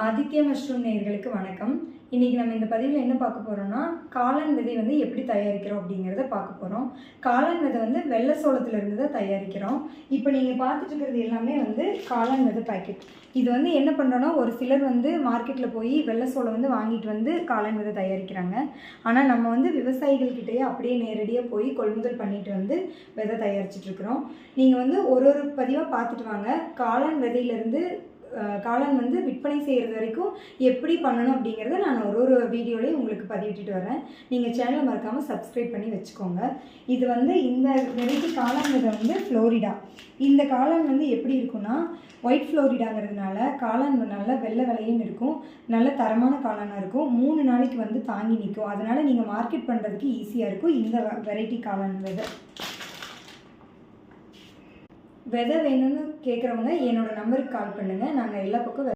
Aditya mushroom நேயர்களுக்கு வணக்கம். இன்றைக்கி நம்ம இந்த பதிவில் என்ன பார்க்க போகிறோம்னா, காளான் விதை வந்து எப்படி தயாரிக்கிறோம் அப்படிங்கிறத பார்க்க போகிறோம். காளான் விதை வந்து வெள்ளை சோளத்துலேருந்து தான் தயாரிக்கிறோம். இப்போ நீங்கள் பார்த்துட்டு இருக்கிறது எல்லாமே வந்து காளான் விதை பாக்கெட். இது வந்து என்ன பண்ணுறோன்னா, ஒரு சிலர் வந்து மார்க்கெட்டில் போய் வெள்ளை சோளம் வந்து வாங்கிட்டு வந்து காளான் விதை தயாரிக்கிறாங்க. ஆனால் நம்ம வந்து விவசாயிகள்கிட்டயே அப்படியே நேரடியாக போய் கொள்முதல் பண்ணிட்டு வந்து விதை தயாரிச்சிட்ருக்குறோம். நீங்கள் வந்து ஒரு பதிவாக பார்த்துட்டு வாங்க. காளான் விதையிலேருந்து காளான் வந்து விற்பனை செய்கிறது வரைக்கும் எப்படி பண்ணணும் அப்படிங்கிறத நான் ஒரு வீடியோலையும் உங்களுக்கு பதிவிட்டுட்டு வரேன். நீங்கள் சேனலை மறக்காமல் சப்ஸ்கிரைப் பண்ணி வச்சுக்கோங்க. இது வந்து இந்த வெரைட்டி காளான் விதை வந்து ஃப்ளோரிடா. இந்த காளான் வந்து எப்படி இருக்குன்னா, ஒயிட் ஃப்ளோரிடாங்கிறதுனால காளான் நல்லா வெள்ளை வெள்ளையும் இருக்கும், நல்ல தரமான காளானாக இருக்கும், 3 நாளைக்கு வந்து தாங்கி நிற்கும். அதனால் நீங்கள் மார்க்கெட் பண்ணுறதுக்கு ஈஸியாக இருக்கும் இந்த வெரைட்டி காளான் விதை வேணும்னு கேட்குறவங்க என்னோடய நம்பருக்கு கால் பண்ணுங்கள். நாங்கள் எல்லா பக்கம்